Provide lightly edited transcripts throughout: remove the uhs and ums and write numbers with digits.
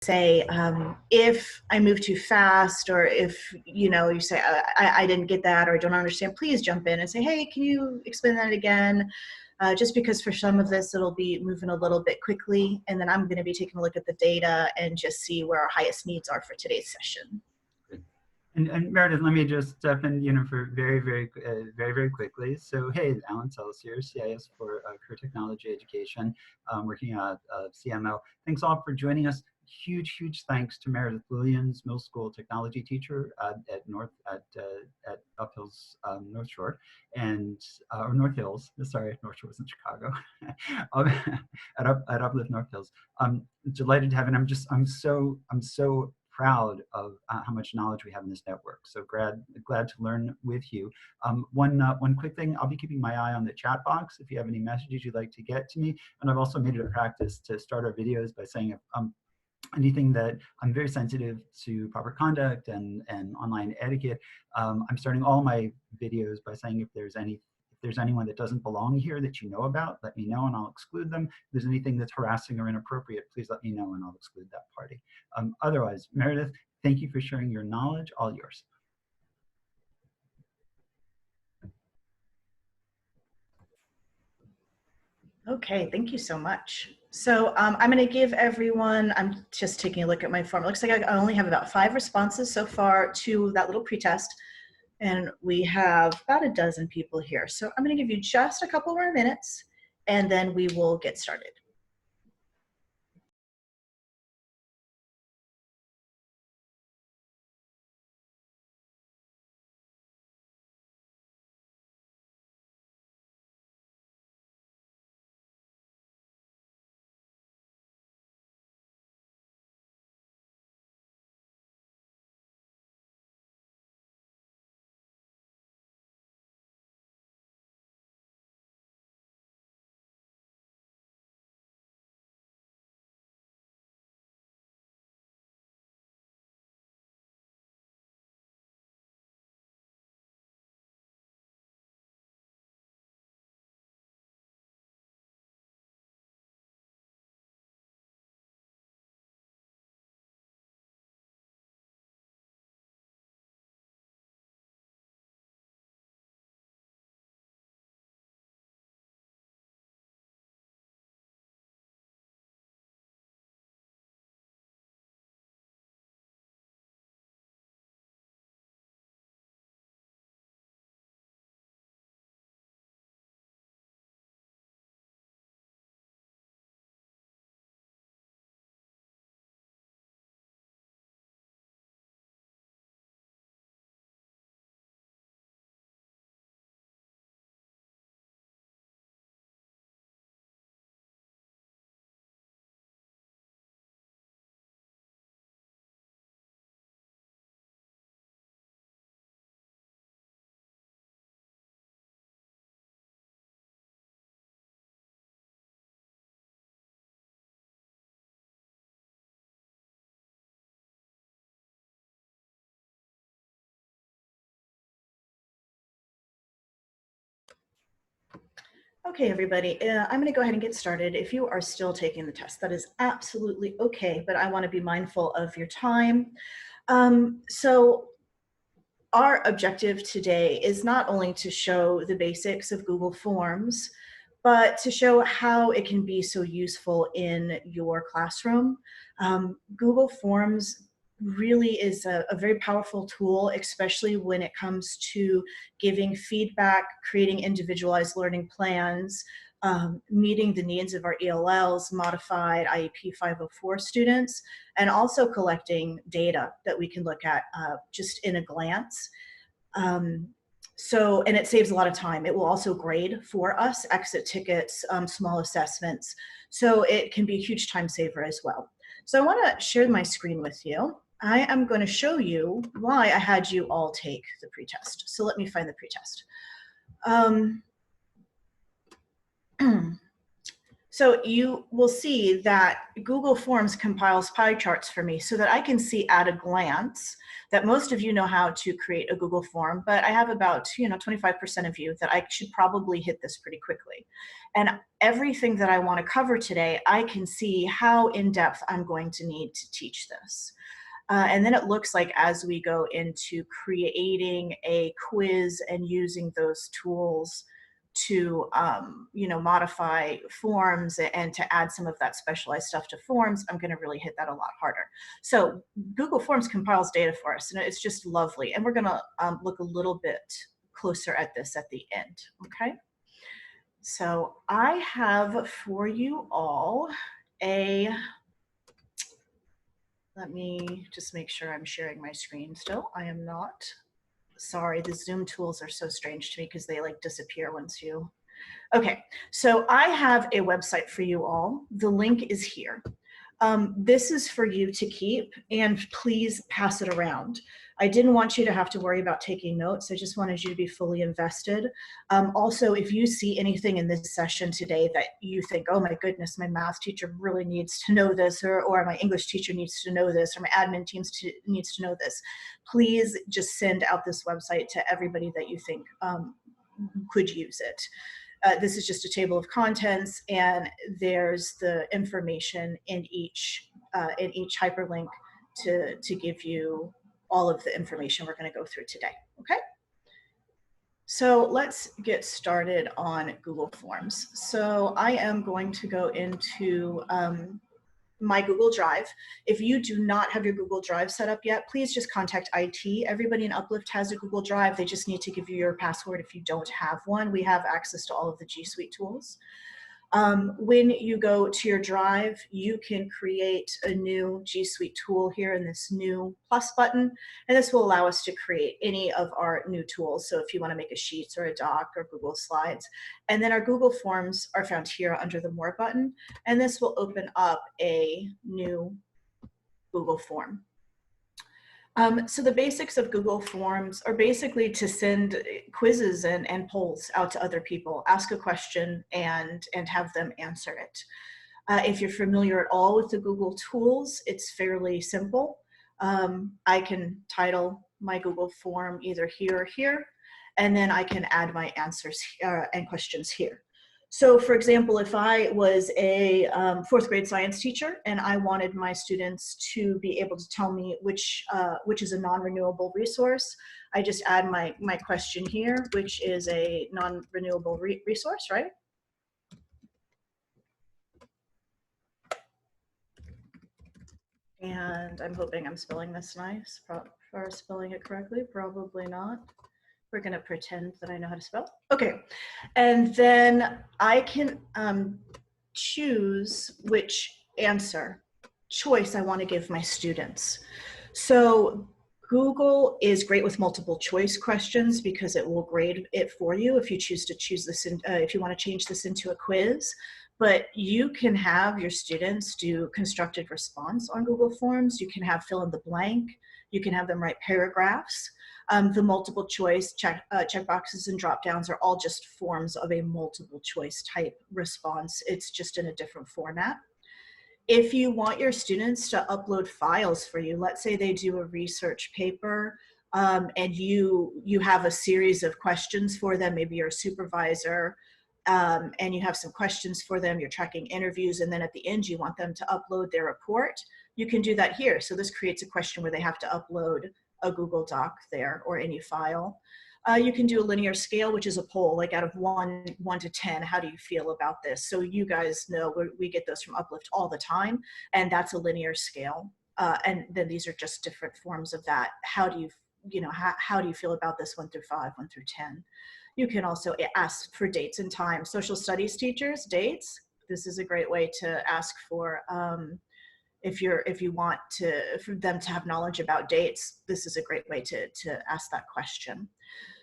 say, if I move too fast, or if you say I didn't get that, or I don't understand, please jump in and say, hey, can you explain that again? Just because for some of this it'll be moving a little bit quickly, and then I'm going to be taking a look at the data and just see where our highest needs are for today's session. And Meredyth, let me just step in, for very quickly. So, hey, Alan Selis here, CIS for Career Technology Education, working at CMO. Thanks all for joining us. Huge thanks to Meredyth Williams, middle school technology teacher at Up Hills North Shore, and or North Hills. Sorry, North Shore was in Chicago. at Uplift North Hills. I'm delighted to have, and I'm so proud of how much knowledge we have in this network. So glad to learn with you. One quick thing, I'll be keeping my eye on the chat box if you have any messages you'd like to get to me. And I've also made it a practice to start our videos by saying anything that I'm very sensitive to proper conduct and online etiquette. I'm starting all my videos by saying if there's anyone that doesn't belong here that you know about, let me know and I'll exclude them. If there's anything that's harassing or inappropriate, please let me know and I'll exclude that party. Otherwise, Meredyth, thank you for sharing your knowledge, all yours. Okay, thank you so much. So I'm going to give everyone, I'm just taking a look at my form. It looks like I only have about 5 responses so far to that little pretest. And we have about a dozen people here. So I'm going to give you just a couple more minutes and then we will get started. Okay, everybody, I'm going to go ahead and get started. If you are still taking the test, that is absolutely okay, but I want to be mindful of your time. So our objective today is not only to show the basics of Google Forms, but to show how it can be so useful in your classroom. Google Forms really is a very powerful tool, especially when it comes to giving feedback, creating individualized learning plans, meeting the needs of our ELLs, modified IEP 504 students, and also collecting data that we can look at just in a glance. And it saves a lot of time. It will also grade for us, exit tickets, small assessments. So it can be a huge time saver as well. So I want to share my screen with you. I am going to show you why I had you all take the pretest. So let me find the pretest. So you will see that Google Forms compiles pie charts for me so that I can see at a glance that most of you know how to create a Google form, but I have about 25% of you that I should probably hit this pretty quickly. And everything that I want to cover today, I can see how in depth I'm going to need to teach this. And then it looks like as we go into creating a quiz and using those tools to modify forms and to add some of that specialized stuff to forms, I'm going to really hit that a lot harder. So Google Forms compiles data for us, and it's just lovely. And we're going to look a little bit closer at this at the end. Okay. So I have for you all let me just make sure I'm sharing my screen still. I am not. Sorry, the Zoom tools are so strange to me because they like disappear once you. Okay, so I have a website for you all. The link is here. This is for you to keep, and please pass it around. I didn't want you to have to worry about taking notes. I just wanted you to be fully invested. Also, if you see anything in this session today that you think, oh my goodness, my math teacher really needs to know this, or my English teacher needs to know this, or my admin team needs to know this, please just send out this website to everybody that you think could use it. This is just a table of contents, and there's the information in each hyperlink to give you all of the information we're going to go through today. Okay. So let's get started on Google Forms. So I am going to go into my Google Drive. If you do not have your Google Drive set up yet, please just contact IT. Everybody in Uplift has a Google Drive. They just need to give you your password if you don't have one. We have access to all of the G Suite tools. When you go to your drive, you can create a new G Suite tool here in this new plus button, and this will allow us to create any of our new tools. So if you want to make a Sheets or a doc or Google Slides, and then our Google Forms are found here under the More button, and this will open up a new Google form. So the basics of Google Forms are basically to send quizzes and polls out to other people, ask a question and have them answer it. If you're familiar at all with the Google tools, it's fairly simple. I can title my Google form either here or here, and then I can add my answers and questions here. So for example, if I was a fourth grade science teacher and I wanted my students to be able to tell me which is a non-renewable resource, I just add my question here, which is a non-renewable resource, right? And I'm hoping I'm spelling this nice, or spelling it correctly, probably not. We're going to pretend that I know how to spell. Okay, and then I can choose which answer choice I want to give my students. So Google is great with multiple choice questions because it will grade it for you if you choose to choose this if you want to change this into a quiz. But you can have your students do constructed response on Google Forms. You can have fill in the blank. You can have them write paragraphs. The multiple choice checkboxes and drop downs are all just forms of a multiple choice type response. It's just in a different format. If you want your students to upload files for you, let's say they do a research paper and you have a series of questions for them, maybe you're a supervisor and you have some questions for them, you're tracking interviews, and then at the end you want them to upload their report, you can do that here. So this creates a question where they have to upload a Google Doc there or any file. You can do a linear scale, which is a poll, like out of 1 to 10, how do you feel about this? So you guys know we get those from Uplift all the time, and that's a linear scale. And then these are just different forms of that. How do you feel about this 1 through 5, 1 through 10? You can also ask for dates and times. Social studies teachers, dates. This is a great way to ask for if you want for them to have knowledge about dates. This is a great way to ask that question.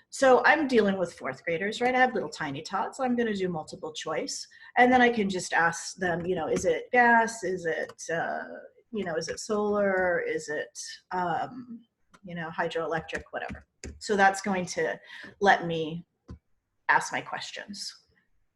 So I'm dealing with fourth graders, right? I have little tiny tots. So I'm going to do multiple choice, and then I can just ask them, is it gas? Is it is it solar? Is it hydroelectric? Whatever. So that's going to let me ask my questions.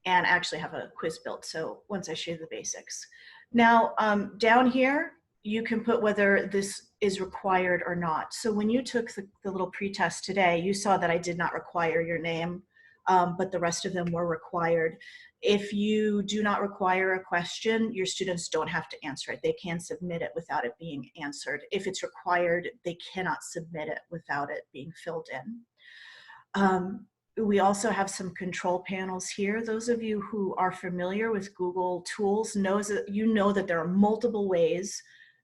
and actually have a quiz built. So once I show you the basics. Now, down here, you can put whether this is required or not. So when you took the little pretest today, you saw that I did not require your name, but the rest of them were required. If you do not require a question, your students don't have to answer it. They can submit it without it being answered. If it's required, they cannot submit it without it being filled in. We also have some control panels here. Those of you who are familiar with Google tools know that there are multiple ways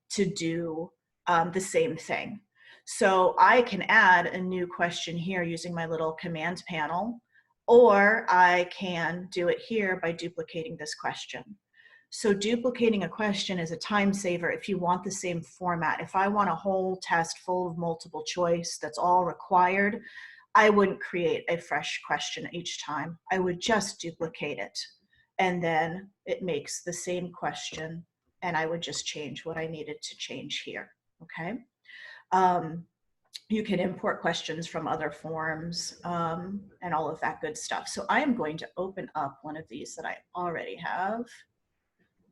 to do the same thing. So I can add a new question here using my little command panel, or I can do it here by duplicating this question. So duplicating a question is a time saver if you want the same format. If I want a whole test full of multiple choice that's all required, I wouldn't create a fresh question each time. I would just duplicate it, and then it makes the same question, and I would just change what I needed to change here, okay? You can import questions from other forms and all of that good stuff. So I am going to open up one of these that I already have.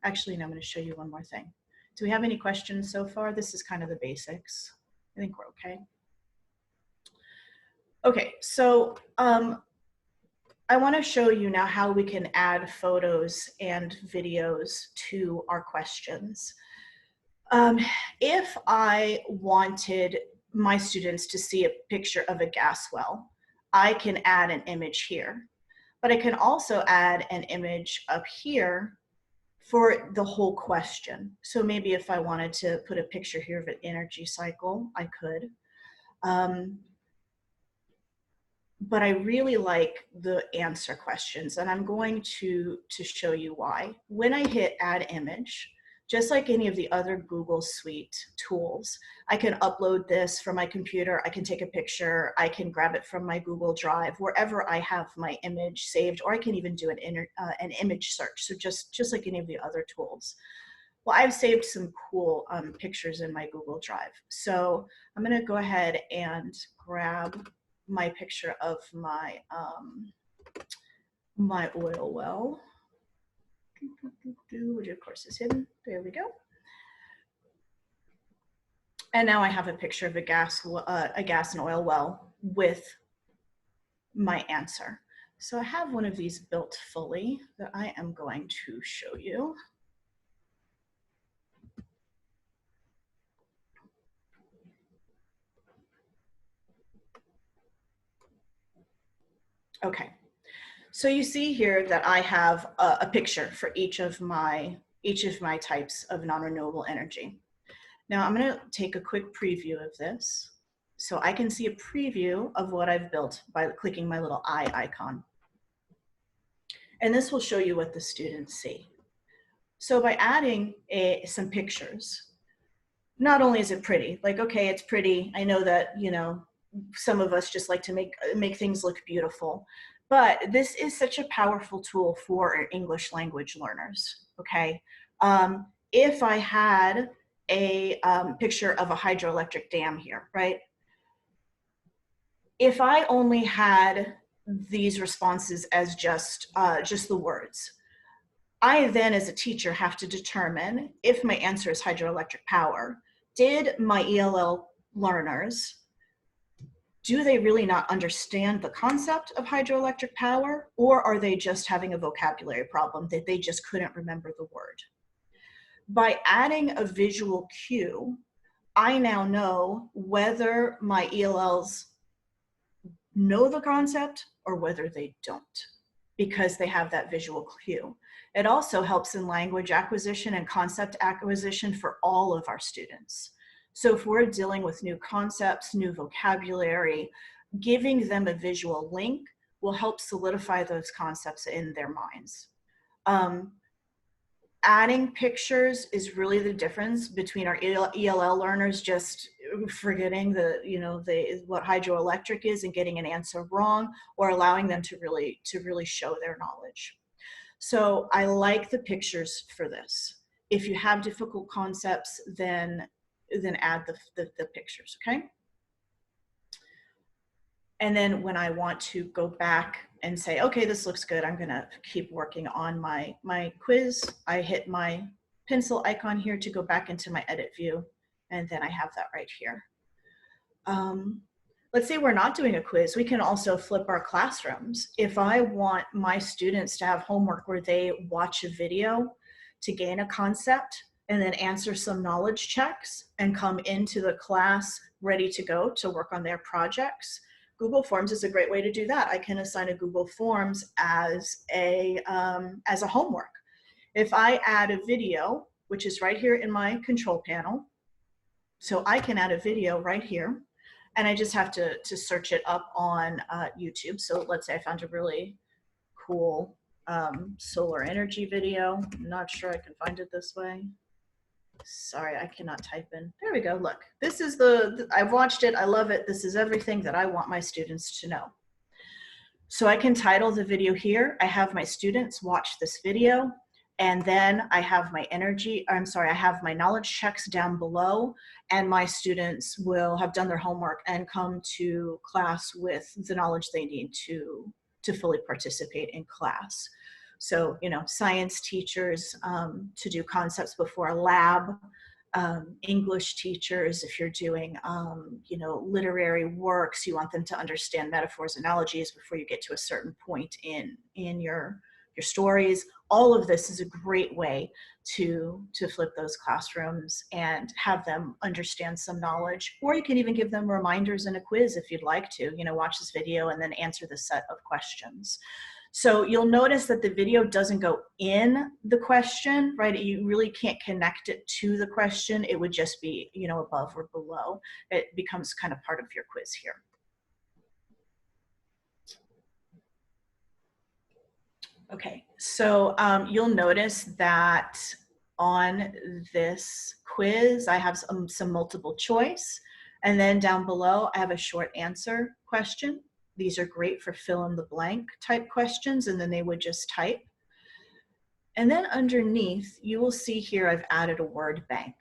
Actually, no, I'm going to show you one more thing. Do we have any questions so far? This is kind of the basics. I think we're okay. Okay, so I want to show you now how we can add photos and videos to our questions. If I wanted my students to see a picture of a gas well, I can add an image here, but I can also add an image up here for the whole question. So maybe if I wanted to put a picture here of an energy cycle, I could. But I really like the answer questions, and I'm going to show you why. When I hit add image, just like any of the other Google Suite tools, I can upload this from my computer, I can take a picture, I can grab it from my Google Drive, wherever I have my image saved, or I can even do an image search, so just like any of the other tools. Well, I've saved some cool pictures in my Google Drive. So I'm gonna go ahead and grab my picture of my my oil well, which of course is hidden. There we go. And now I have a picture of a gas and oil well with my answer. So I have one of these built fully that I am going to show you. Okay. So you see here that I have a picture for each of my types of non-renewable energy. Now I'm going to take a quick preview of this so I can see a preview of what I've built by clicking my little eye icon. And this will show you what the students see. So by adding some pictures, not only is it pretty, like, okay, it's pretty. I know that, you know, some of us just like to make things look beautiful. But this is such a powerful tool for our English language learners, okay? If I had a picture of a hydroelectric dam here, right? If I only had these responses as just the words, I then as a teacher have to determine if my answer is hydroelectric power. Did my ELL learners, do they really not understand the concept of hydroelectric power, or are they just having a vocabulary problem that they just couldn't remember the word? By adding a visual cue, I now know whether my ELLs know the concept or whether they don't, because they have that visual cue. It also helps in language acquisition and concept acquisition for all of our students. So if we're dealing with new concepts, new vocabulary, giving them a visual link will help solidify those concepts in their minds. Adding pictures is really the difference between our ELL learners just forgetting what hydroelectric is and getting an answer wrong, or allowing them to really show their knowledge. So I like the pictures for this. If you have difficult concepts, then add the pictures, okay? And then when I want to go back and say, okay, this looks good, I'm gonna keep working on my quiz, I hit my pencil icon here to go back into my edit view, and then I have that right here. Let's say we're not doing a quiz, we can also flip our classrooms. If I want my students to have homework where they watch a video to gain a concept and then answer some knowledge checks and come into the class ready to go to work on their projects, Google Forms is a great way to do that. I can assign a Google Forms as a homework. If I add a video, which is right here in my control panel, so I can add a video right here, and I just have to search it up on YouTube. So let's say I found a really cool solar energy video. I'm not sure I can find it this way. Sorry, I cannot type in. There we go. Look, this is I've watched it. I love it. This is everything that I want my students to know. So I can title the video here. I have my students watch this video, and then I have my I have my knowledge checks down below, and my students will have done their homework and come to class with the knowledge they need to fully participate in class. So, you know, science teachers to do concepts before a lab, English teachers, if you're doing, you know, literary works, you want them to understand metaphors, analogies before you get to a certain point in your stories. All of this is a great way to flip those classrooms and have them understand some knowledge. Or you can even give them reminders in a quiz if you'd like to, you know, watch this video and then answer the set of questions. So you'll notice that the video doesn't go in the question, right? You really can't connect it to the question. It would just be, you know, above or below. It becomes kind of part of your quiz here. Okay, so you'll notice that on this quiz, I have some multiple choice. And then down below, I have a short answer question. These are great for fill in the blank type questions, and then they would just type. And then underneath, you will see here I've added a word bank.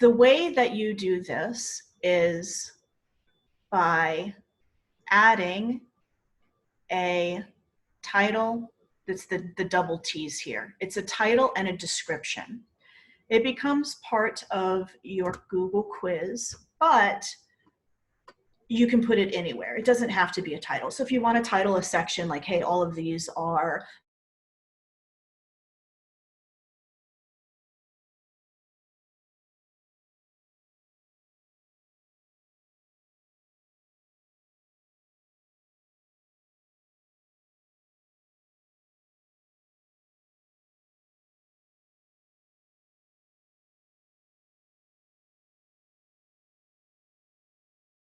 The way that you do this is by adding a title. That's the double T's here. It's a title and a description. It becomes part of your Google quiz, but you can put it anywhere. It doesn't have to be a title. So if you want to title a section like, hey, all of these are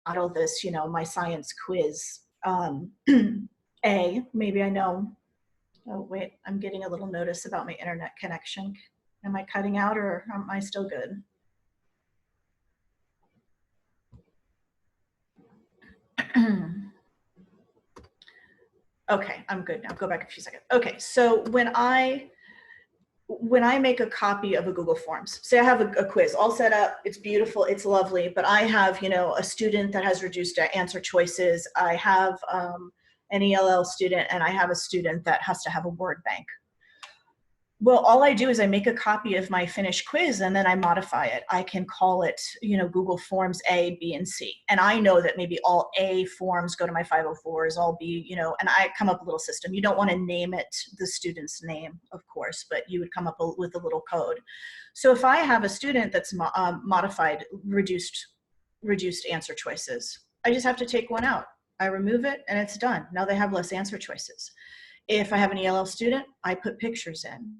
model this, you know, my science quiz A, maybe I know, oh wait, I'm getting a little notice about my internet connection. Am I cutting out or am I still good? Okay, I'm good now. Go back a few seconds. Okay, so when I make a copy of a Google Forms, say I have a quiz all set up, it's beautiful, it's lovely, but I have, you know, a student that has reduced answer choices, I have an ELL student, and I have a student that has to have a word bank. Well, all I do is I make a copy of my finished quiz and then I modify it. I can call it, you know, Google Forms A, B, and C. And I know that maybe all A forms go to my 504s, all B, you know, and I come up with a little system. You don't want to name it the student's name, of course, but you would come up with a little code. So if I have a student that's modified, reduced answer choices, I just have to take one out. I remove it and it's done. Now they have less answer choices. If I have an ELL student, I put pictures in.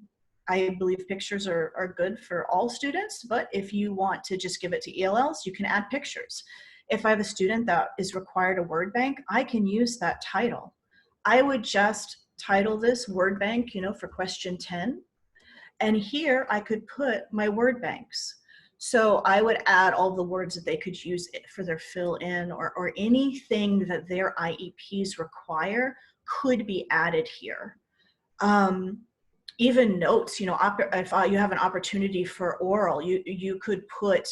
I believe pictures are good for all students, but if you want to just give it to ELLs, you can add pictures. If I have a student that is required a word bank, I can use that title. I would just title this word bank, you know, for question 10. And here I could put my word banks. So I would add all the words that they could use for their fill in or anything that their IEPs require could be added here. Even notes, you know, if you have an opportunity for oral, you could put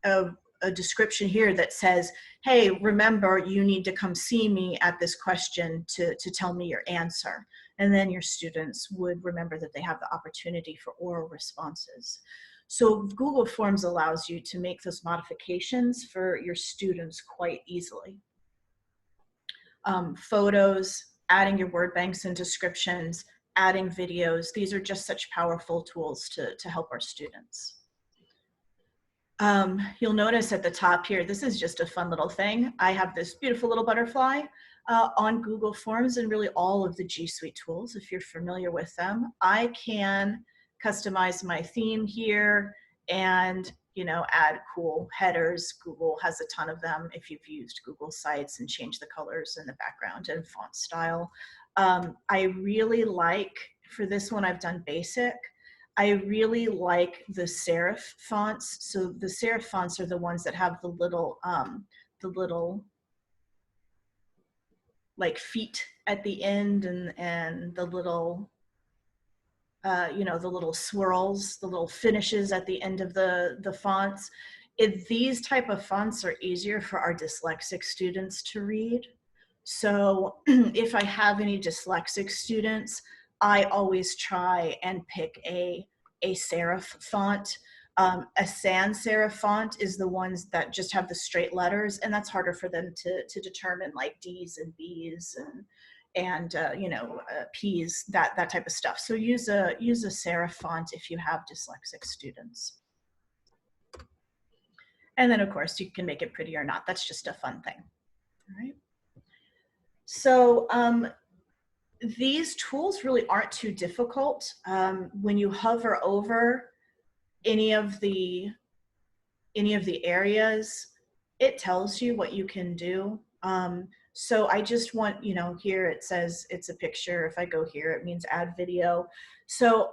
a a description here that says, hey, remember, you need to come see me at this question to tell me your answer. And then your students would remember that they have the opportunity for oral responses. So Google Forms allows you to make those modifications for your students quite easily. Photos, adding your word banks and descriptions, adding videos, these are just such powerful tools to help our students. You'll notice at the top here, this is just a fun little thing. I have this beautiful little butterfly on Google Forms and really all of the G Suite tools, if you're familiar with them. I can customize my theme here and, you know, add cool headers. Google has a ton of them if you've used Google Sites, and change the colors in the background and font style. I really like, for this one I've done basic. I really like the serif fonts. So the serif fonts are the ones that have the little like feet at the end, and the little, you know, the little swirls, the little finishes at the end of the fonts. These type of fonts are easier for our dyslexic students to read. So if I have any dyslexic students, I always try and pick a serif font. A sans serif font is the ones that just have the straight letters, and that's harder for them to determine, like D's and B's and you know, P's, that type of stuff. So use a serif font if you have dyslexic students. And then of course you can make it pretty or not. That's just a fun thing. All right. So these tools really aren't too difficult. When you hover over any of the areas, it tells you what you can do. So I just want, you know, here it says it's a picture. If I go here, it means add video. So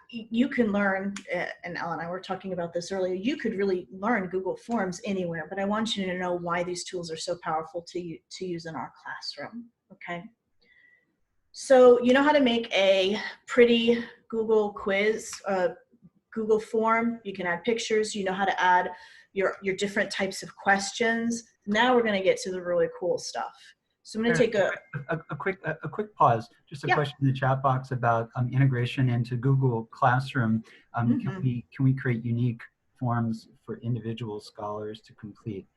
you can learn, and Elle and I were talking about this earlier, you could really learn Google Forms anywhere, but I want you to know why these tools are so powerful to use in our classroom, okay? So you know how to make a pretty Google quiz, Google form. You can add pictures. You know how to add your different types of questions. Now we're going to get to the really cool stuff. So I'm going to take a quick pause. Just a question in the chat box about integration into Google Classroom. Can we create unique forms for individual scholars to complete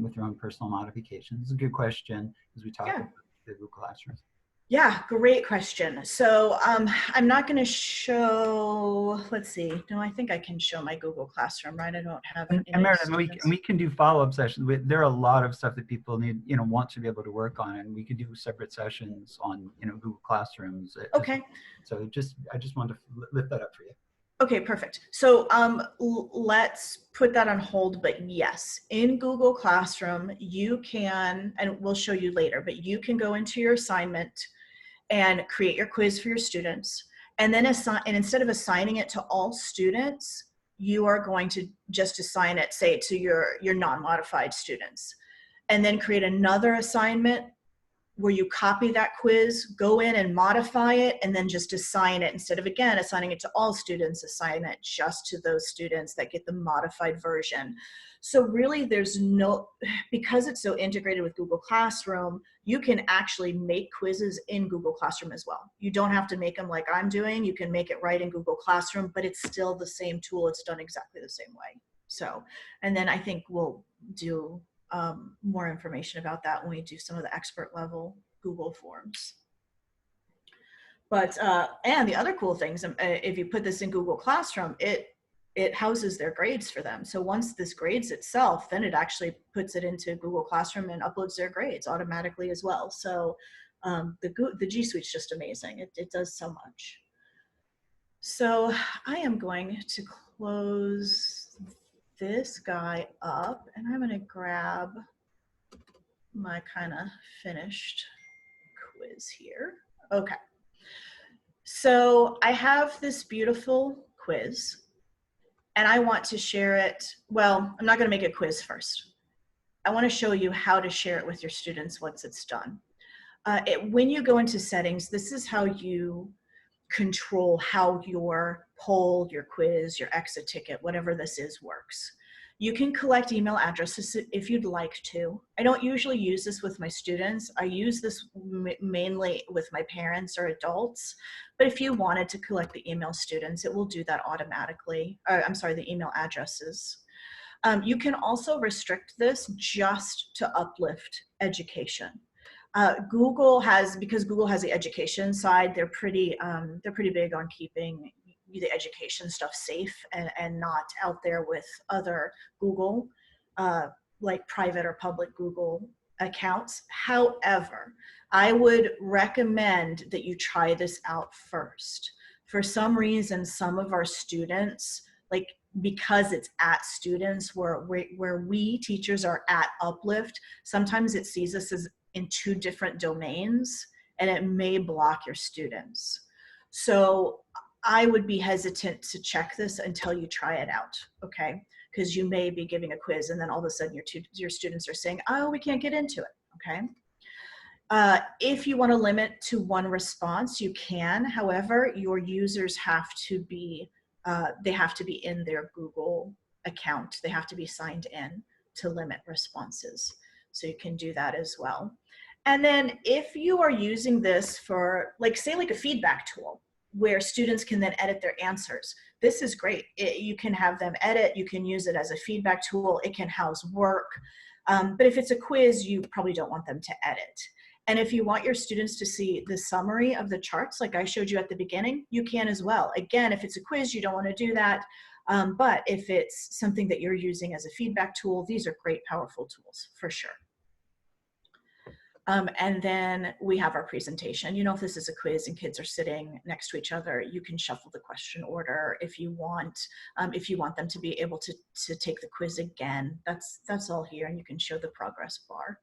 with their own personal modifications? It's a good question as we talk about the Google Classroom. Yeah, great question. So I'm not going to show, let's see. No, I think I can show my Google Classroom, right? I don't have and Meredyth, we can do follow-up sessions. There are a lot of stuff that people need, you know, want to be able to work on, and we could do separate sessions on, you know, Google Classrooms. Okay. So I just wanted to lift that up for you. Okay, perfect. So let's put that on hold, but yes, in Google Classroom, you can, and we'll show you later, but you can go into your assignment and create your quiz for your students. And then instead of assigning it to all students, you are going to just assign it, say, to your non-modified students. And then create another assignment where you copy that quiz, go in and modify it, and then just assign it. Instead of, again, assigning it to all students, assign it just to those students that get the modified version. So really there's no, because it's so integrated with Google Classroom, you can actually make quizzes in Google Classroom as well. You don't have to make them like I'm doing. You can make it right in Google Classroom, but it's still the same tool. It's done exactly the same way. So, and then I think we'll do more information about that when we do some of the expert level Google Forms. But, and the other cool things, if you put this in Google Classroom, it houses their grades for them. So once this grades itself, then it actually puts it into Google Classroom and uploads their grades automatically as well. So the G Suite's just amazing. It does so much. So I am going to close this guy up, and I'm going to grab my kind of finished quiz here. Okay. So I have this beautiful quiz, and I want to share it. Well, I'm not going to make a quiz first. I want to show you how to share it with your students once it's done. When you go into settings, this is how you control how your poll, your quiz, your exit ticket, whatever this is, works. You can collect email addresses if you'd like to. I don't usually use this with my students. I use this mainly with my parents or adults. But if you wanted to collect the email students, it will do that automatically. I'm sorry, the email addresses. You can also restrict this just to Uplift education. Because Google has the education side, they're pretty big on keeping the education stuff safe and not out there with other Google, like private or public Google accounts. However, I would recommend that you try this out first. For some reason, some of our students, like because it's at students where we teachers are at Uplift, sometimes it sees us as in two different domains and it may block your students. So I would be hesitant to check this until you try it out, okay? Because you may be giving a quiz and then all of a sudden your students are saying, oh, we can't get into it, okay? If you want to limit to one response, you can. However, your users have to be, they have to be in their Google account. They have to be signed in to limit responses. So you can do that as well. And then if you are using this for, like, say, like a feedback tool where students can then edit their answers, this is great. You can have them edit, you can use it as a feedback tool, it can house work. But if it's a quiz, you probably don't want them to edit. And if you want your students to see the summary of the charts, like I showed you at the beginning, you can as well. Again, if it's a quiz, you don't want to do that. But if it's something that you're using as a feedback tool, these are great, powerful tools for sure. And then we have our presentation. You know, if this is a quiz and kids are sitting next to each other, you can shuffle the question order if you want them to be able to take the quiz again. That's all here, and you can show the progress bar.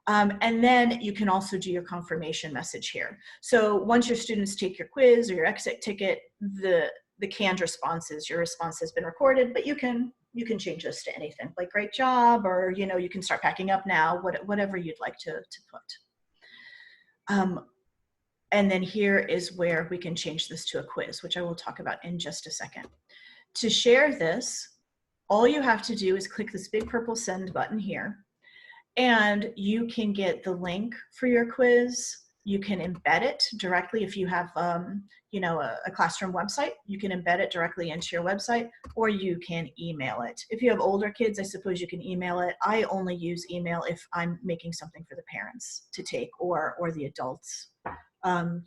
And then you can also do your confirmation message here. So once your students take your quiz or your exit ticket, the canned responses, your response has been recorded, but you can change this to anything, like great job, or, you know, you can start packing up now, whatever you'd like to put. And then here is where we can change this to a quiz, which I will talk about in just a second. To share this, all you have to do is click this big purple send button here, and you can get the link for your quiz. You can embed it directly if you have, you know, a classroom website. You can embed it directly into your website, or you can email it. If you have older kids, I suppose you can email it. I only use email if I'm making something for the parents to take, or the adults,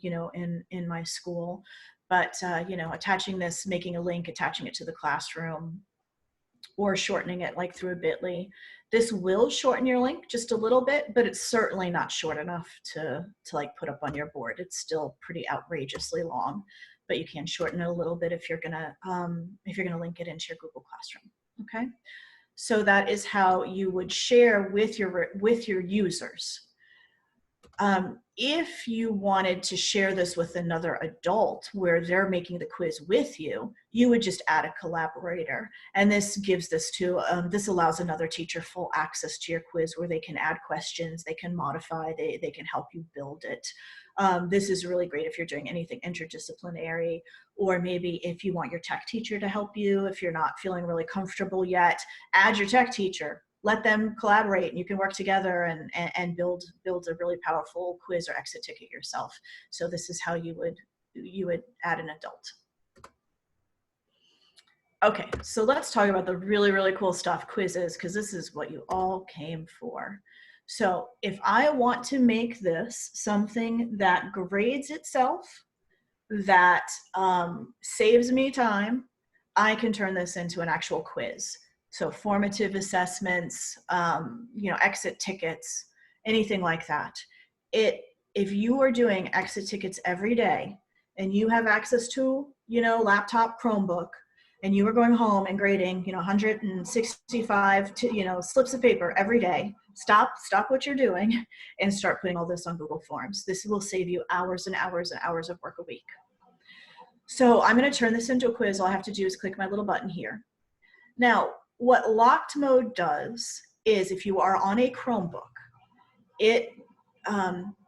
you know, in my school. But you know, attaching this, making a link, attaching it to the classroom, or shortening it like through a bit.ly. This will shorten your link just a little bit, but it's certainly not short enough to like put up on your board. It's still pretty outrageously long, but you can shorten it a little bit if you're gonna link it into your Google Classroom. Okay, so that is how you would share with your users. If you wanted to share this with another adult where they're making the quiz with you, you would just add a collaborator. And this gives this to, this allows another teacher full access to your quiz where they can add questions, they can modify, they can help you build it. This is really great if you're doing anything interdisciplinary, or maybe if you want your tech teacher to help you, if you're not feeling really comfortable yet, add your tech teacher. Let them collaborate, and you can work together and build a really powerful quiz or exit ticket yourself. So this is how you would add an adult. Okay, so let's talk about the really, really cool stuff, quizzes, because this is what you all came for. So if I want to make this something that grades itself, that saves me time, I can turn this into an actual quiz. So formative assessments, you know, exit tickets, anything like that. If you are doing exit tickets every day and you have access to, you know, laptop, Chromebook, and you are going home and grading, you know, 165 you know, slips of paper every day, stop what you're doing and start putting all this on Google Forms. This will save you hours and hours and hours of work a week. So I'm going to turn this into a quiz. All I have to do is click my little button here. Now, what locked mode does is, if you are on a Chromebook,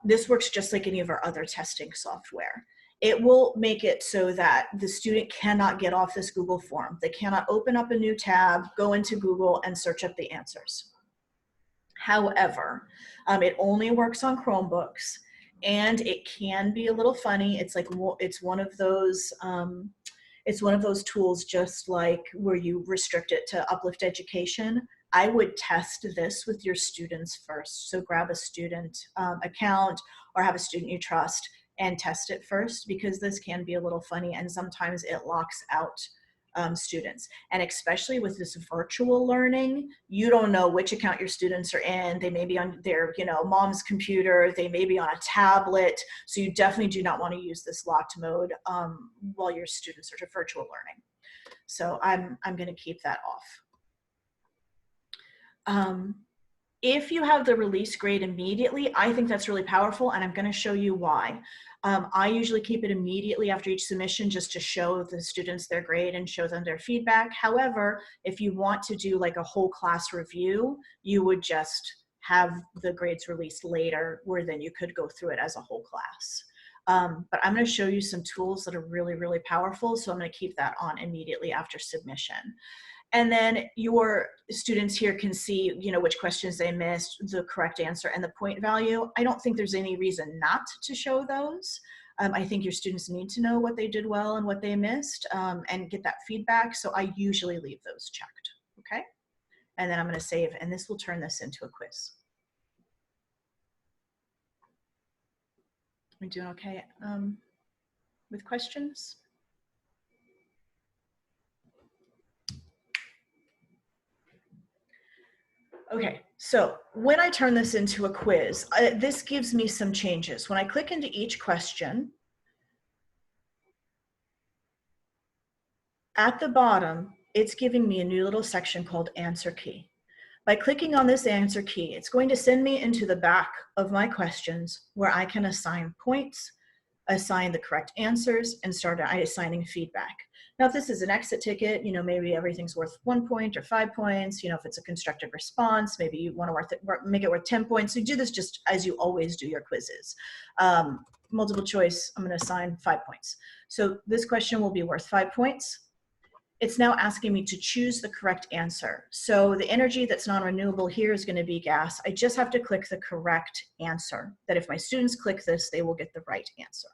this works just like any of our other testing software. it will make it so that the student cannot get off this Google form. They cannot open up a new tab, go into Google and search up the answers. However, it only works on Chromebooks, and it can be a little funny. It's like, it's one of those tools, just like where you restrict it to Uplift Education. I would test this with your students first. So grab a student account or have a student you trust and test it first, because this can be a little funny and sometimes it locks out students. And especially with this virtual learning, you don't know which account your students are in. They may be on their, mom's computer, they may be on a tablet. So you definitely do not want to use this locked mode while your students are virtual learning. So I'm going to keep that off. If you have the release grade immediately, I think that's really powerful, and I'm going to show you why. I usually keep it immediately after each submission just to show the students their grade and show them their feedback. However, if you want to do like a whole class review, you would just have the grades released later, where then you could go through it as a whole class. But I'm going to show you some tools that are really, really powerful, so I'm going to keep that on immediately after submission. And then your students here can see, which questions they missed, the correct answer, and the point value. I don't think there's any reason not to show those. I think your students need to know what they did well and what they missed, and get that feedback. So I usually leave those checked, okay? And then I'm going to save, and this will turn this into a quiz. Are we doing okay with questions? Okay, so when I turn this into a quiz, this gives me some changes. When I click into each question, at the bottom, it's giving me a new little section called Answer Key. By clicking on this answer key, it's going to send me into the back of my questions where I can assign points, assign the correct answers, and start assigning feedback. Now, if this is an exit ticket, maybe everything's worth 1 point or 5 points. If it's a constructive response, maybe you want to make it worth 10 points. So you do this just as you always do your quizzes. Multiple choice, I'm going to assign 5 points. So this question will be worth 5 points. It's now asking me to choose the correct answer. So the energy that's non-renewable here is going to be gas. I just have to click the correct answer. That if my students click this, they will get the right answer.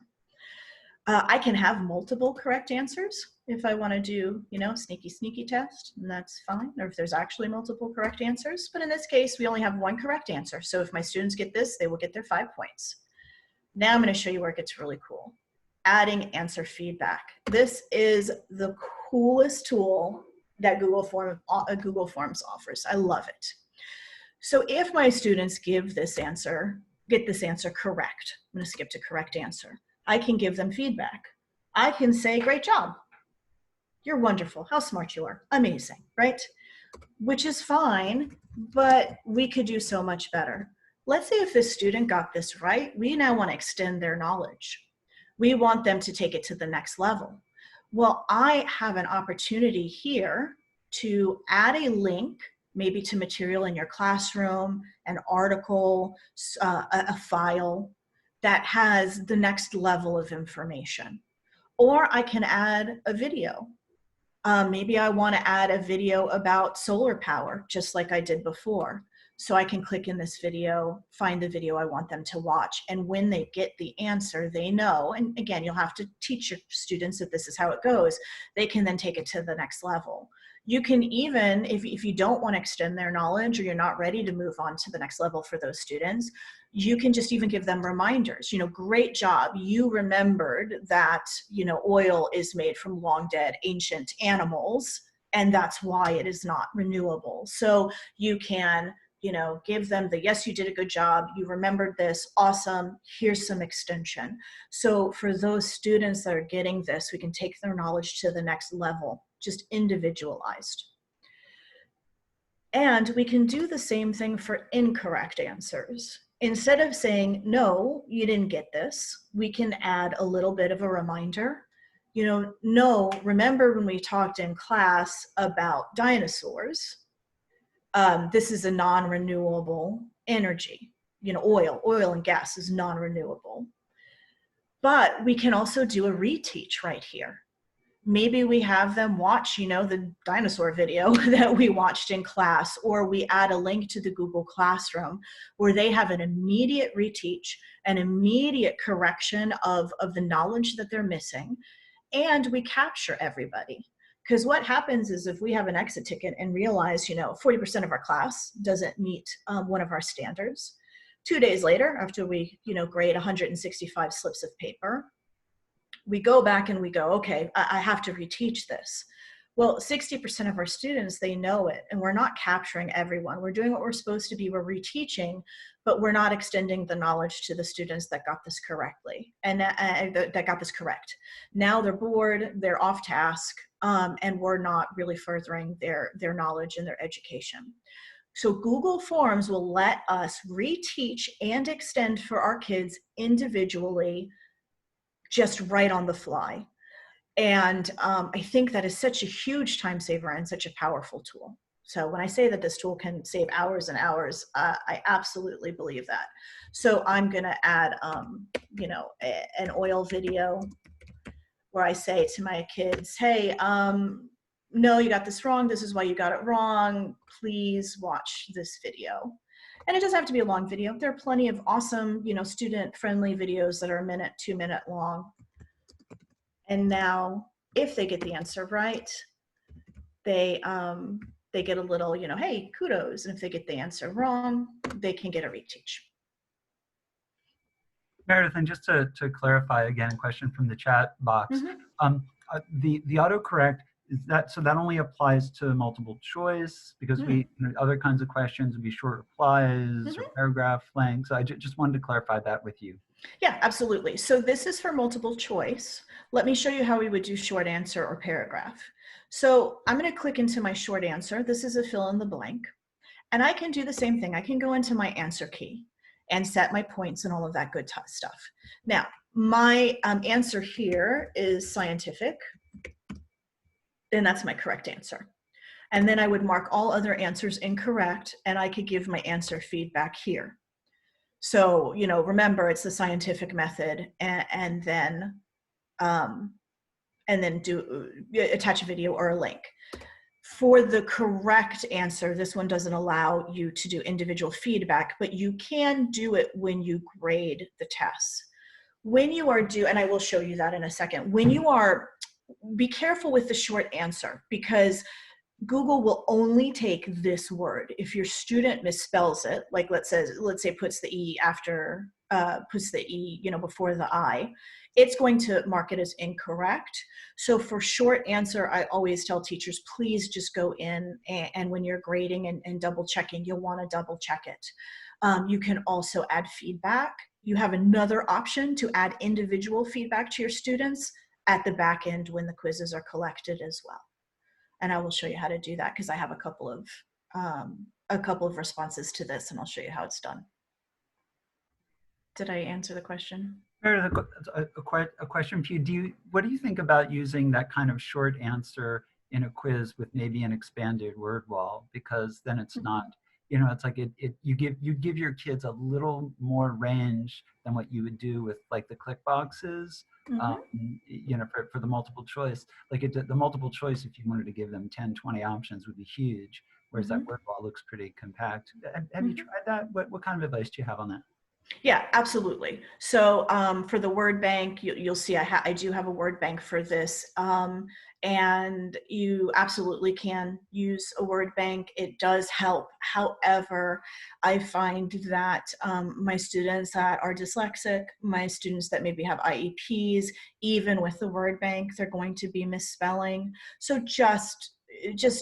I can have multiple correct answers if I want to do, sneaky test, and that's fine. Or if there's actually multiple correct answers. But in this case, we only have one correct answer. So if my students get this, they will get their 5 points. Now I'm going to show you where it gets really cool. Adding answer feedback. This is the coolest tool that Google Forms offers. I love it. So if my students get this answer correct, I'm going to skip to correct answer. I can give them feedback. I can say, great job. You're wonderful. How smart you are. Amazing, right? Which is fine, but we could do so much better. Let's say if this student got this right, we now want to extend their knowledge. We want them to take it to the next level. Well, I have an opportunity here to add a link, maybe to material in your classroom, an article, a file that has the next level of information. Or I can add a video. Maybe I want to add a video about solar power, just like I did before. So I can click in this video, find the video I want them to watch. And when they get the answer, they know, and again, you'll have to teach your students that this is how it goes. They can then take it to the next level. You can even, if you don't want to extend their knowledge or you're not ready to move on to the next level for those students, you can just even give them reminders. Great job. You remembered that, oil is made from long dead ancient animals, and that's why it is not renewable. So you can, give them the, yes, you did a good job. You remembered this. Awesome. Here's some extension. So for those students that are getting this, we can take their knowledge to the next level, just individualized. And we can do the same thing for incorrect answers. Instead of saying, no, you didn't get this, we can add a little bit of a reminder. No, remember when we talked in class about dinosaurs? This is a non-renewable energy. Oil and gas is non-renewable. But we can also do a reteach right here. Maybe we have them watch, the dinosaur video that we watched in class, or we add a link to the Google Classroom where they have an immediate reteach, an immediate correction of the knowledge that they're missing, and we capture everybody. Because what happens is if we have an exit ticket and realize, 40% of our class doesn't meet one of our standards, 2 days later, after we, grade 165 slips of paper, we go back and we go, okay, I have to reteach this. Well, 60% of our students, they know it, and we're not capturing everyone. We're doing what we're supposed to be. We're reteaching, but we're not extending the knowledge to the students that got this correctly and that got this correct. Now they're bored, they're off task, and we're not really furthering their knowledge and their education. So Google Forms will let us reteach and extend for our kids individually, just right on the fly. And I think that is such a huge time saver and such a powerful tool. So when I say that this tool can save hours and hours, I absolutely believe that. So I'm gonna add, an oil video where I say to my kids, hey, no, you got this wrong. This is why you got it wrong. Please watch this video. And it doesn't have to be a long video. There are plenty of awesome, student-friendly videos that are a minute, 2 minute long. And now, if they get the answer right, they get a little, hey, kudos. And if they get the answer wrong, they can get a reteach. Meredith, and just to clarify again, a question from the chat box. The autocorrect, so that only applies to multiple choice, because other kinds of questions would be short replies or paragraph lengths. I just wanted to clarify that with you. Yeah, absolutely. So this is for multiple choice. Let me show you how we would do short answer or paragraph. So I'm going to click into my short answer. This is a fill in the blank. And I can do the same thing. I can go into my answer key and set my points and all of that good stuff. Now, my answer here is scientific. And that's my correct answer. And then I would mark all other answers incorrect, and I could give my answer feedback here. So, remember, it's the scientific method, and then attach a video or a link. For the correct answer, this one doesn't allow you to do individual feedback, but you can do it when you grade the tests. When you are and I will show you that in a second, be careful with the short answer, because Google will only take this word. If your student misspells it, like let's say puts the E after, puts the E, before the I, it's going to mark it as incorrect. So for short answer, I always tell teachers, please just go in and when you're grading and double checking, you'll want to double check it. You can also add feedback. You have another option to add individual feedback to your students at the back end when the quizzes are collected as well. And I will show you how to do that, because I have a couple of responses to this, and I'll show you how it's done. Did I answer the question? A question for you. What do you think about using that kind of short answer in a quiz with maybe an expanded word wall? Because then it's not, it's like you give your kids a little more range than what you would do with like the click boxes. For the multiple choice, the multiple choice, if you wanted to give them 10, 20 options would be huge, whereas that word wall looks pretty compact. Have you tried that? What kind of advice do you have on that? Yeah, absolutely. So for the word bank, you'll see I do have a word bank for this, and you absolutely can use a word bank. It does help. However, I find that my students that are dyslexic, my students that maybe have IEPs, even with the word bank, they're going to be misspelling. So just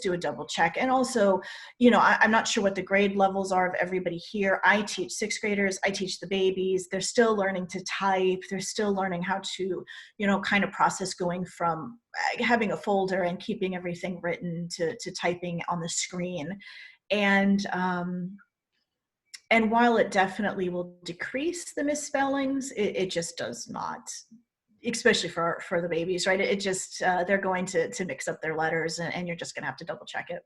do a double check. And also, I'm not sure what the grade levels are of everybody here. I teach 6th graders. I teach the babies. They're still learning to type. They're still learning how to, kind of process going from having a folder and keeping everything written to typing on the screen. And while it definitely will decrease the misspellings, it just does not, especially for the babies, right? It just, they're going to mix up their letters, and you're just going to have to double check it.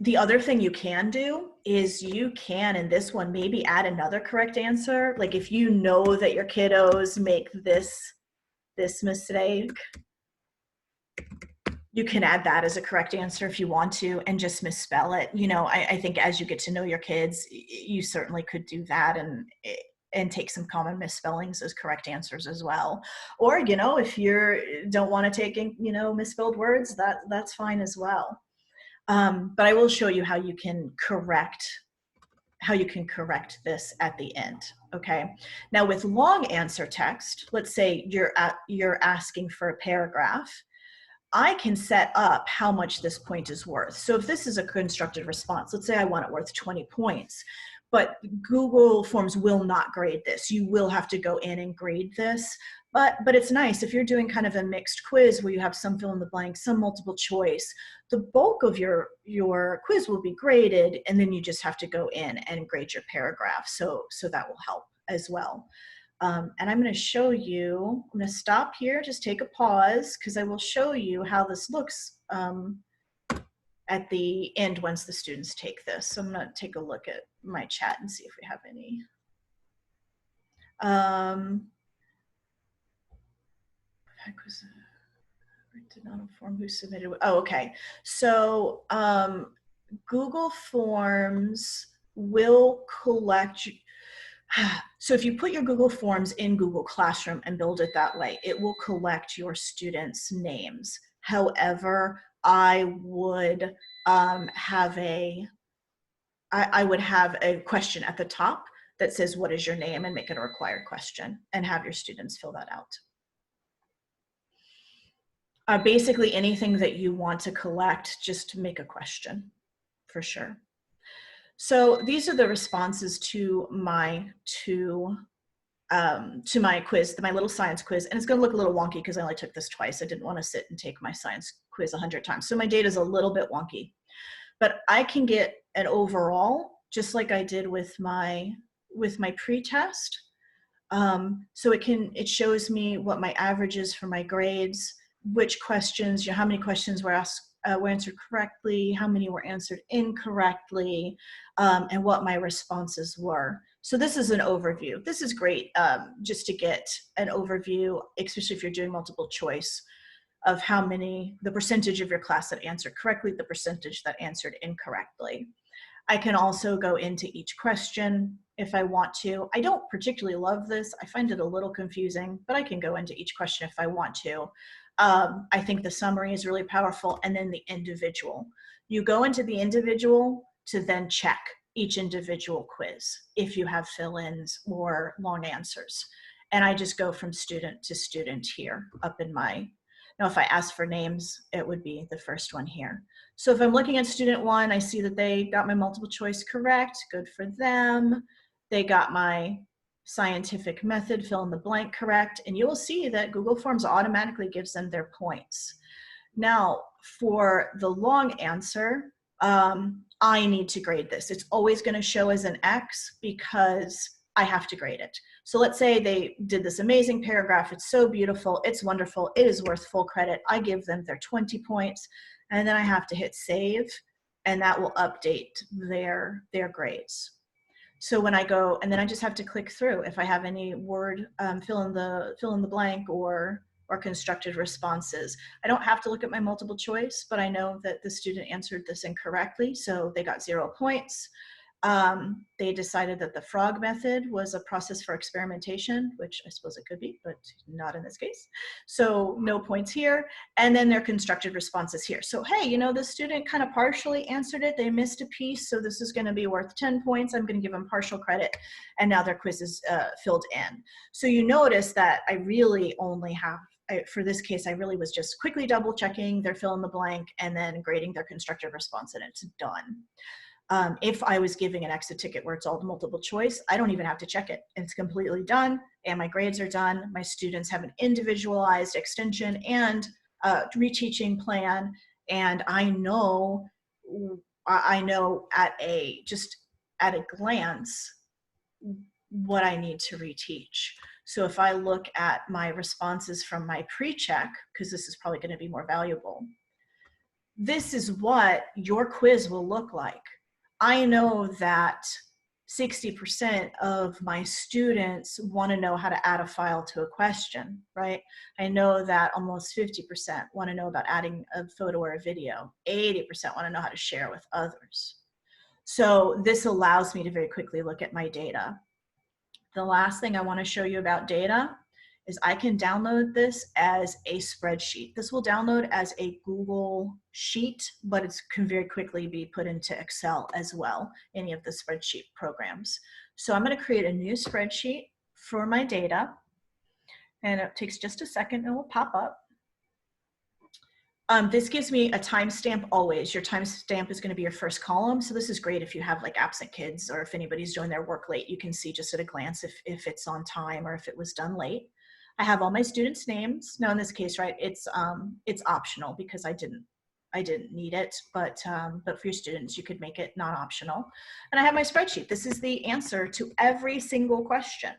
The other thing you can do is you can, in this one, maybe add another correct answer. Like if you know that your kiddos make this mistake, you can add that as a correct answer if you want to and just misspell it. You know, I think as you get to know your kids, you certainly could do that and take some common misspellings as correct answers as well. Or, you know, if you don't want to take, you know, misspelled words, that's fine as well. But I will show you how you can correct this at the end. Okay. Now with long answer text, let's say you're asking for a paragraph. I can set up how much this point is worth. So if this is a constructed response, let's say I want it worth 20 points, but Google Forms will not grade this. You will have to go in and grade this. But it's nice if you're doing kind of a mixed quiz where you have some fill in the blank, some multiple choice, the bulk of your quiz will be graded, and then you just have to go in and grade your paragraph. So that will help as well. And I'm going to show you, I'm going to stop here, just take a pause, because I will show you how this looks at the end once the students take this. So I'm going to take a look at my chat and see if we have any. Did not inform who submitted. Oh, okay. So Google Forms will collect. So if you put your Google Forms in Google Classroom and build it that way, it will collect your students' names. However, I would have a question at the top that says, what is your name, and make it a required question and have your students fill that out. Basically anything that you want to collect, just make a question for sure. So these are the responses to my quiz, my little science quiz, and it's going to look a little wonky because I only took this twice. I didn't want to sit and take my science quiz 100 times. So my data is a little bit wonky, but I can get an overall, just like I did with my pretest. So it shows me what my average is for my grades, which questions, you know, how many questions were answered correctly, how many were answered incorrectly, and what my responses were. So this is an overview. This is great just to get an overview, especially if you're doing multiple choice, of the percentage of your class that answered correctly, the percentage that answered incorrectly. I can also go into each question if I want to. I don't particularly love this. I find it a little confusing, but I can go into each question if I want to. I think the summary is really powerful, and then the individual. You go into the individual to then check each individual quiz if you have fill-ins or long answers. And I just go from student to student here up in my, now if I ask for names, it would be the first one here. So if I'm looking at student 1, I see that they got my multiple choice correct, good for them. They got my scientific method, fill in the blank correct, and you will see that Google Forms automatically gives them their points. Now, for the long answer, I need to grade this. It's always going to show as an X because I have to grade it. So let's say they did this amazing paragraph. It's so beautiful. It's wonderful. It is worth full credit. I give them their 20 points, and then I have to hit save, and that will update their grades. So when I go, and then I just have to click through if I have any word fill in the blank or constructed responses. I don't have to look at my multiple choice, but I know that the student answered this incorrectly, so they got 0 points. They decided that the frog method was a process for experimentation, which I suppose it could be, but not in this case. So no points here. And then their constructed responses here. So, hey, you know, the student kind of partially answered it. They missed a piece. So this is going to be worth 10 points. I'm going to give them partial credit. And now their quiz is filled in. So you notice that I really only have, for this case, I really was just quickly double checking their fill in the blank and then grading their constructed response, and it's done. If I was giving an exit ticket where it's all multiple choice, I don't even have to check it. It's completely done, and my grades are done. My students have an individualized extension and reteaching plan, and I know at a glance what I need to reteach. So if I look at my responses from my pre-check, because this is probably going to be more valuable, this is what your quiz will look like. I know that 60% of my students want to know how to add a file to a question, right? I know that almost 50% want to know about adding a photo or a video. 80% want to know how to share with others. So this allows me to very quickly look at my data. The last thing I want to show you about data is I can download this as a spreadsheet. This will download as a Google Sheet, but it can very quickly be put into Excel as well, any of the spreadsheet programs. So I'm going to create a new spreadsheet for my data, and it takes just a second and it will pop up. This gives me a timestamp always. Your timestamp is going to be your first column. So this is great if you have like absent kids, or if anybody's doing their work late, you can see just at a glance if it's on time or if it was done late. I have all my students' names. Now in this case, right, it's optional because I didn't need it, but for your students, you could make it non-optional. And I have my spreadsheet. This is the answer to every single question.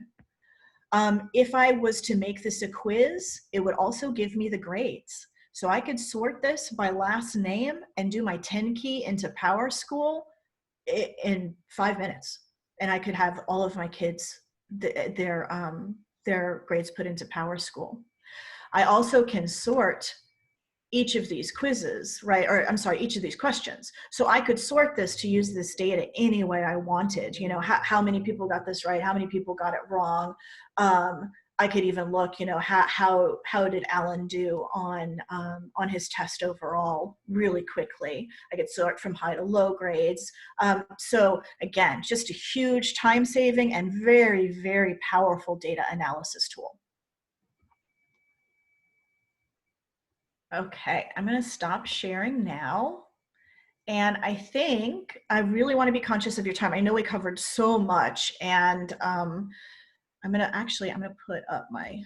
If I was to make this a quiz, it would also give me the grades. So I could sort this by last name and do my 10 key into PowerSchool in 5 minutes. And I could have all of my kids, their grades put into PowerSchool. I also can sort each of these quizzes, right? Or I'm sorry, each of these questions. So I could sort this to use this data any way I wanted. You know, how many people got this right? How many people got it wrong? I could even look, you know, how did Alan do on his test overall really quickly. I could sort from high to low grades. So again, just a huge time saving and very, very powerful data analysis tool. Okay, I'm going to stop sharing now. And I think I really want to be conscious of your time. I know we covered so much, and I'm going to put up my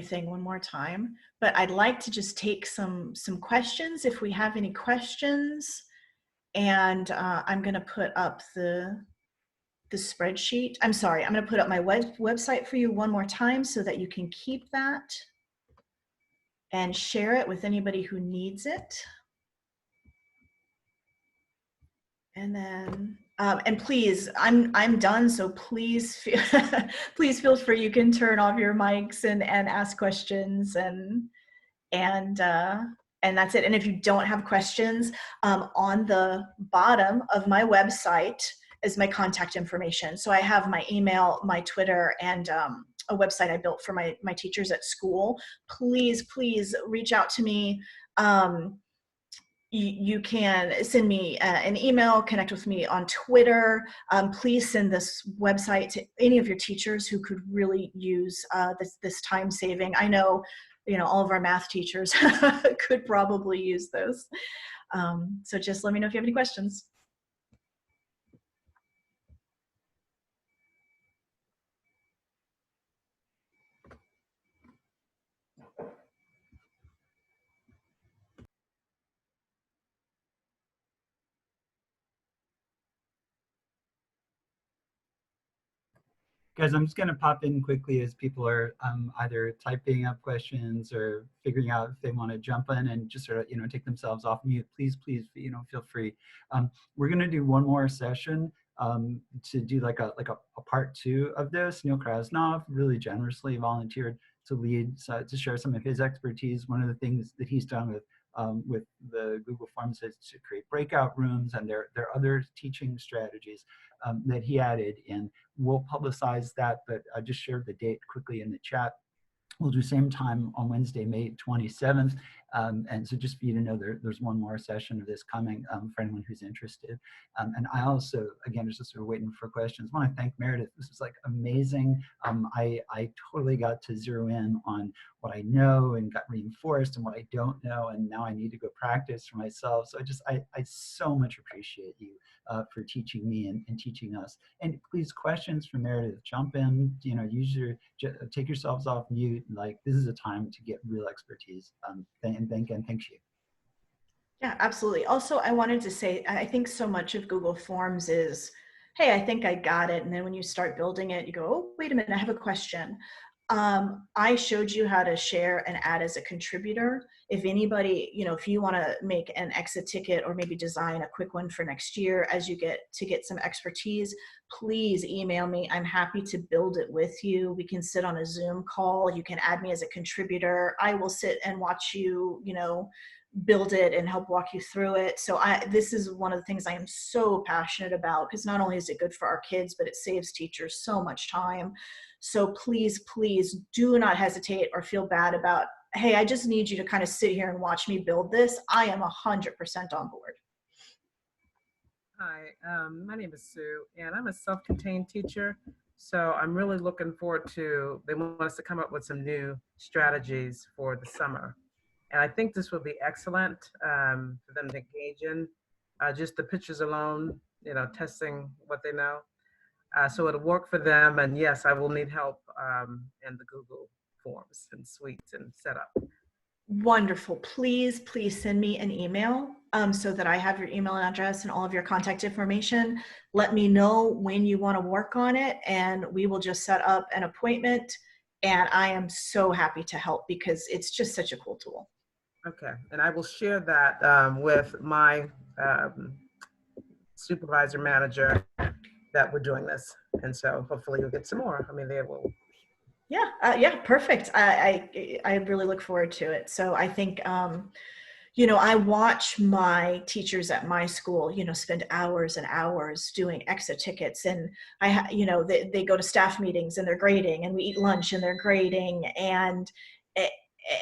thing one more time, but I'd like to just take some questions if we have any questions. And I'm going to put up the spreadsheet. I'm sorry, I'm going to put up my website for you one more time so that you can keep that and share it with anybody who needs it. And then, and please, I'm done. So please, please feel free. You can turn off your mics and ask questions, and that's it. And if you don't have questions, on the bottom of my website is my contact information. So I have my email, my Twitter, and a website I built for my teachers at school. Please, please reach out to me. You can send me an email, connect with me on Twitter. Please send this website to any of your teachers who could really use this time saving. I know, you know, all of our math teachers could probably use this. So just let me know if you have any questions. Guys, I'm just going to pop in quickly as people are either typing up questions or figuring out if they want to jump in and just sort of, you know, take themselves off mute. Please, please, you know, feel free. We're going to do one more session to do like a part 2 of this. Neil Krasnov really generously volunteered to lead, to share some of his expertise. One of the things that he's done with the Google Forms is to create breakout rooms, and there are other teaching strategies that he added in. We'll publicize that, but I just shared the date quickly in the chat. We'll do same time on Wednesday, May 27th. And so just for you to know, there's one more session of this coming for anyone who's interested. And I also, again, just sort of waiting for questions. I want to thank Meredyth. This was like amazing. I totally got to zero in on what I know and got reinforced and what I don't know. And now I need to go practice for myself. So I so much appreciate you for teaching me and teaching us. And please, questions for Meredyth, jump in, you know, take yourselves off mute. Like, this is a time to get real expertise. Thank you. Yeah, absolutely. Also, I wanted to say, I think so much of Google Forms is, hey, I think I got it. And then when you start building it, you go, oh, wait a minute, I have a question. I showed you how to share and add as a contributor. If anybody, if you want to make an exit ticket or maybe design a quick one for next year as you get some expertise, please email me. I'm happy to build it with you. We can sit on a Zoom call. You can add me as a contributor. I will sit and watch you, build it and help walk you through it. So this is one of the things I am so passionate about, because not only is it good for our kids, but it saves teachers so much time. So please, please do not hesitate or feel bad about, hey, I just need you to kind of sit here and watch me build this. I am 100% on board. Hi, my name is Sue, and I'm a self-contained teacher. So I'm really looking forward to, they want us to come up with some new strategies for the summer. And I think this will be excellent for them to engage in. Just the pictures alone, testing what they know. So it'll work for them. And yes, I will need help in the Google Forms and suites and setup. Wonderful. Please, please send me an email so that I have your email address and all of your contact information. Let me know when you want to work on it, and we will just set up an appointment. And I am so happy to help, because it's just such a cool tool. Okay, and I will share that with my supervisor manager that we're doing this. And so hopefully you'll get some more. I mean, they will. Yeah, perfect. I really look forward to it. So I think, I watch my teachers at my school, spend hours and hours doing exit tickets, and they go to staff meetings and they're grading, and we eat lunch and they're grading, and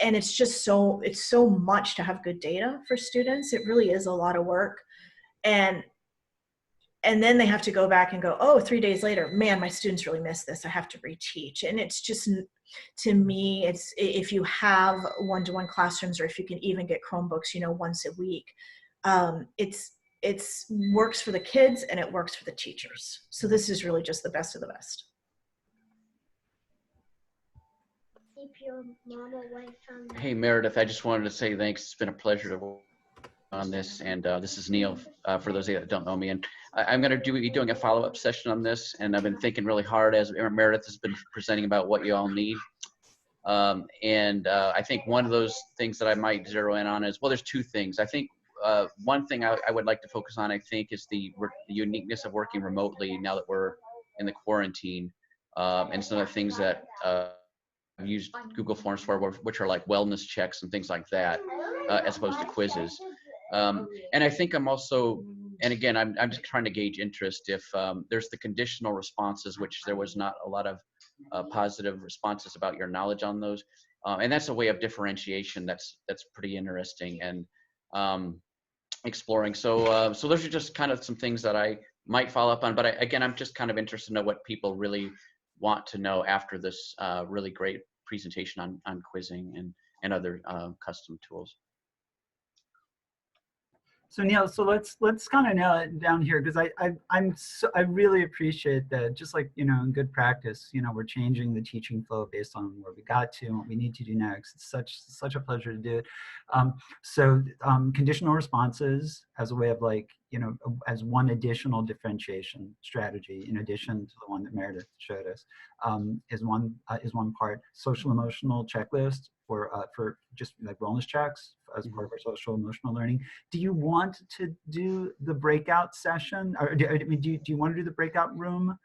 it's just it's so much to have good data for students. It really is a lot of work. And then they have to go back and go, oh, 3 days later, man, my students really missed this. I have to reteach. And it's just, to me, it's, if you have one-to-one classrooms, or if you can even get Chromebooks, once a week, it's works for the kids and it works for the teachers. So this is really just the best of the best. Hey, Meredyth, I just wanted to say thanks. It's been a pleasure to work on this. And this is Neil, for those of you that don't know me. And I'm going to be doing a follow-up session on this. And I've been thinking really hard as Meredyth has been presenting about what you all need. I think one of those things that I might zero in on is, well, there's two things. I think one thing I would like to focus on, I think, is the uniqueness of working remotely now that we're in the quarantine. And some of the things that I've used Google Forms for, which are like wellness checks and things like that, as opposed to quizzes. And I think I'm also, and again, I'm just trying to gauge interest. If there's the conditional responses, which there was not a lot of positive responses about your knowledge on those. And that's a way of differentiation that's pretty interesting and exploring. So those are just kind of some things that I might follow up on. But again, I'm just kind of interested to know what people really want to know after this really great presentation on quizzing and other custom tools. So Neil, so let's kind of nail it down here, because I really appreciate that. Just like, in good practice, we're changing the teaching flow based on where we got to and what we need to do next. It's such a pleasure to do it. Conditional responses as a way of, like, as one additional differentiation strategy in addition to the one that Meredyth showed us, is one part. Social emotional checklist for just like wellness checks as part of our social emotional learning. Do you want to do the breakout session, or do you want to do the breakout room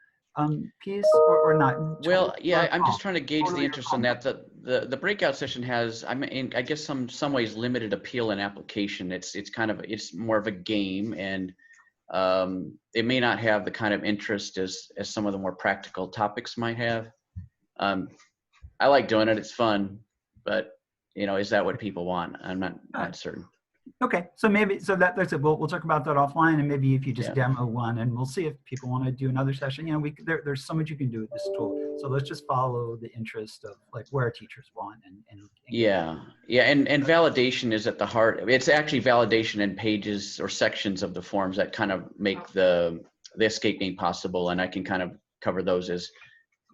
piece or not? Well, yeah, I'm just trying to gauge the interest in that. The breakout session has, I guess, some ways limited appeal and application. It's more of a game, and it may not have the kind of interest as some of the more practical topics might have. I like doing it; it's fun, but is that what people want? I'm not certain. Okay, so that's it. We'll talk about that offline, and maybe if you just demo one, and we'll see if people want to do another session. There's so much you can do with this tool. So let's just follow the interest of, like, where our teachers want and and validation is at the heart. It's actually validation in pages or sections of the forms that kind of make the escape game possible, and I can kind of cover those as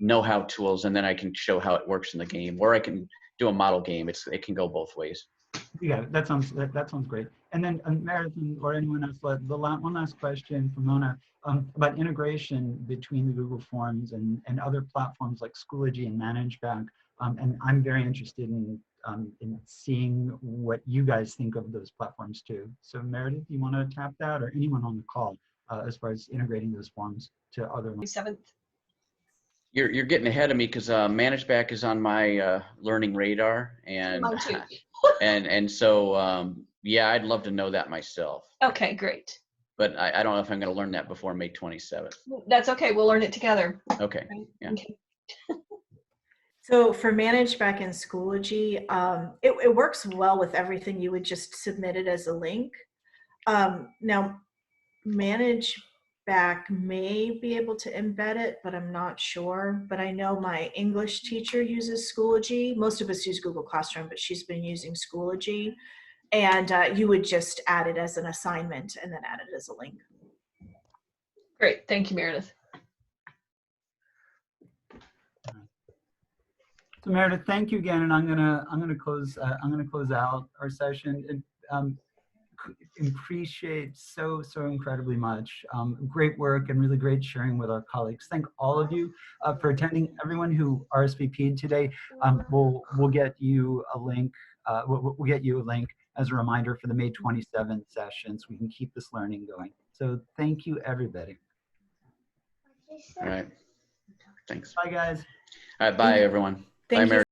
know-how tools, and then I can show how it works in the game, or I can do a model game. It can go both ways. Yeah, that sounds great. And then Meredyth or anyone else, one last question from Mona about integration between the Google Forms and other platforms like Schoology and ManageBack. And I'm very interested in seeing what you guys think of those platforms too. So Meredyth, you want to tap that, or anyone on the call as far as integrating those forms to other ones? 7th. You're getting ahead of me because ManageBack is on my learning radar, and Mine too. and so yeah, I'd love to know that myself. Okay, great. But I don't know if I'm going to learn that before May 27th. That's okay. We'll learn it together. Okay. Yeah. Okay. So for ManageBack and Schoology, it works well with everything. You would just submit it as a link. Now, ManageBack may be able to embed it, but I'm not sure. But I know my English teacher uses Schoology. Most of us use Google Classroom, but she's been using Schoology. And you would just add it as an assignment and then add it as a link. Great. Thank you, Meredyth. So Meredyth, thank you again, and I'm gonna close out our session. And, appreciate so incredibly much. Great work and really great sharing with our colleagues. Thank all of you for attending. Everyone who RSVP'd today, we'll get you a link. We'll get you a link as a reminder for the May 27th session, so we can keep this learning going. So thank you, everybody. All right. Thanks. Bye, guys. All right. Bye, everyone. Thank Bye, you. Mary.